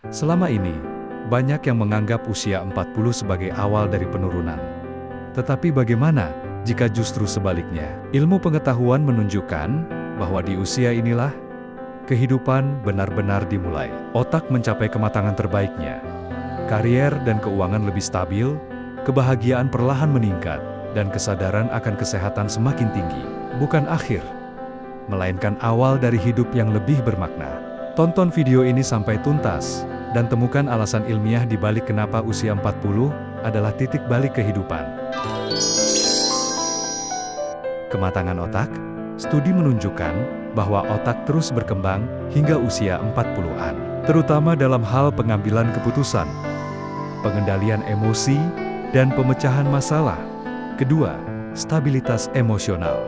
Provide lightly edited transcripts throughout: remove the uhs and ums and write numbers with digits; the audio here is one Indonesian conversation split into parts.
Selama ini, banyak yang menganggap usia 40 sebagai awal dari penurunan. Tetapi bagaimana jika justru sebaliknya? Ilmu pengetahuan menunjukkan bahwa di usia inilah kehidupan benar-benar dimulai. Otak mencapai kematangan terbaiknya. Karier dan keuangan lebih stabil, kebahagiaan perlahan meningkat, dan kesadaran akan kesehatan semakin tinggi. Bukan akhir, melainkan awal dari hidup yang lebih bermakna. Tonton video ini sampai tuntas, dan temukan alasan ilmiah di balik kenapa usia 40 adalah titik balik kehidupan. Kematangan otak, studi menunjukkan bahwa otak terus berkembang hingga usia 40-an, terutama dalam hal pengambilan keputusan, pengendalian emosi, dan pemecahan masalah. Kedua, stabilitas emosional.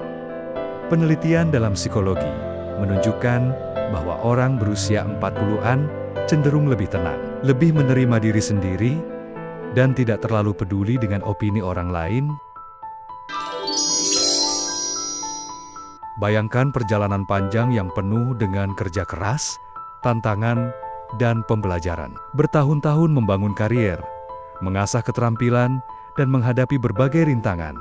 Penelitian dalam psikologi menunjukkan bahwa orang berusia 40-an cenderung lebih tenang, lebih menerima diri sendiri, dan tidak terlalu peduli dengan opini orang lain. Bayangkan perjalanan panjang yang penuh dengan kerja keras, tantangan, dan pembelajaran. Bertahun-tahun membangun karier, mengasah keterampilan, dan menghadapi berbagai rintangan.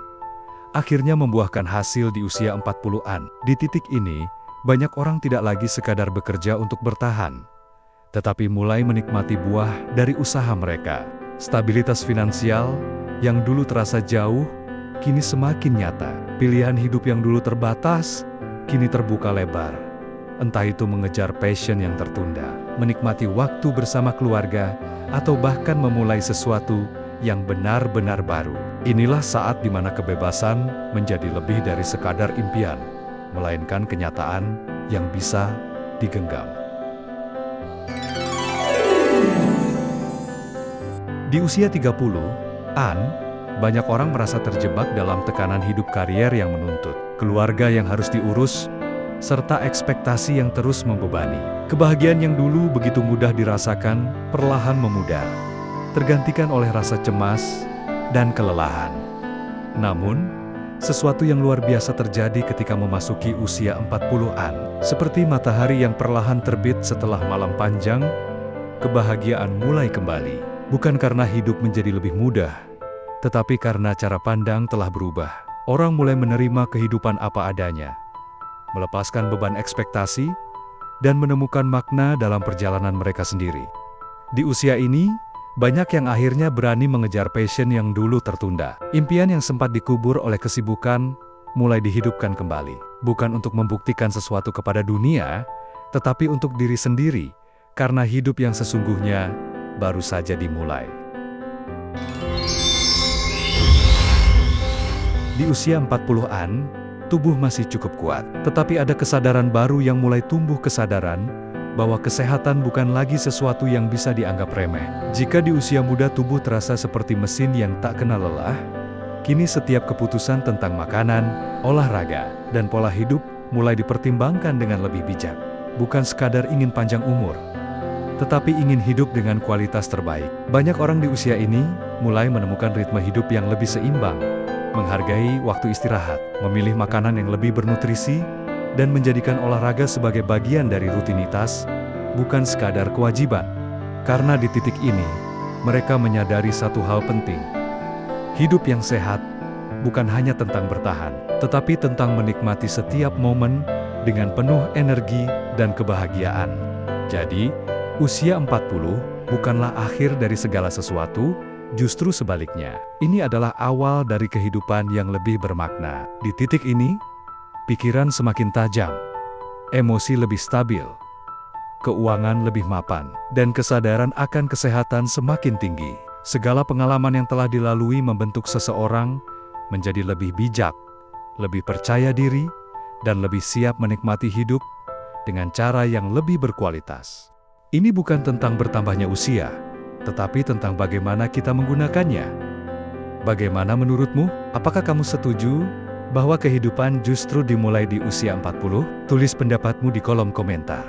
Akhirnya membuahkan hasil di usia 40-an. Di titik ini, banyak orang tidak lagi sekadar bekerja untuk bertahan, tetapi mulai menikmati buah dari usaha mereka. Stabilitas finansial yang dulu terasa jauh, kini semakin nyata. Pilihan hidup yang dulu terbatas, kini terbuka lebar. Entah itu mengejar passion yang tertunda, menikmati waktu bersama keluarga, atau bahkan memulai sesuatu yang benar-benar baru. Inilah saat di mana kebebasan menjadi lebih dari sekadar impian, melainkan kenyataan yang bisa digenggam. Di usia 30-an, banyak orang merasa terjebak dalam tekanan hidup karier yang menuntut, keluarga yang harus diurus, serta ekspektasi yang terus membebani. Kebahagiaan yang dulu begitu mudah dirasakan, perlahan memudar, tergantikan oleh rasa cemas dan kelelahan. Namun, sesuatu yang luar biasa terjadi ketika memasuki usia 40-an. Seperti matahari yang perlahan terbit setelah malam panjang, kebahagiaan mulai kembali. Bukan karena hidup menjadi lebih mudah, tetapi karena cara pandang telah berubah. Orang mulai menerima kehidupan apa adanya, melepaskan beban ekspektasi, dan menemukan makna dalam perjalanan mereka sendiri. Di usia ini, banyak yang akhirnya berani mengejar passion yang dulu tertunda. Impian yang sempat dikubur oleh kesibukan, mulai dihidupkan kembali. Bukan untuk membuktikan sesuatu kepada dunia, tetapi untuk diri sendiri, karena hidup yang sesungguhnya baru saja dimulai. Di usia 40-an, tubuh masih cukup kuat, tetapi ada kesadaran baru yang mulai tumbuh, kesadaran bahwa kesehatan bukan lagi sesuatu yang bisa dianggap remeh. Jika di usia muda tubuh terasa seperti mesin yang tak kenal lelah, kini setiap keputusan tentang makanan, olahraga, dan pola hidup mulai dipertimbangkan dengan lebih bijak. Bukan sekadar ingin panjang umur, tetapi ingin hidup dengan kualitas terbaik. Banyak orang di usia ini mulai menemukan ritme hidup yang lebih seimbang, menghargai waktu istirahat, memilih makanan yang lebih bernutrisi, dan menjadikan olahraga sebagai bagian dari rutinitas, bukan sekadar kewajiban. Karena di titik ini, mereka menyadari satu hal penting. Hidup yang sehat bukan hanya tentang bertahan, tetapi tentang menikmati setiap momen dengan penuh energi dan kebahagiaan. Jadi, usia 40 bukanlah akhir dari segala sesuatu, justru sebaliknya. Ini adalah awal dari kehidupan yang lebih bermakna. Di titik ini, pikiran semakin tajam, emosi lebih stabil, keuangan lebih mapan, dan kesadaran akan kesehatan semakin tinggi. Segala pengalaman yang telah dilalui membentuk seseorang menjadi lebih bijak, lebih percaya diri, dan lebih siap menikmati hidup dengan cara yang lebih berkualitas. Ini bukan tentang bertambahnya usia, tetapi tentang bagaimana kita menggunakannya. Bagaimana menurutmu? Apakah kamu setuju bahwa kehidupan justru dimulai di usia 40? Tulis pendapatmu di kolom komentar.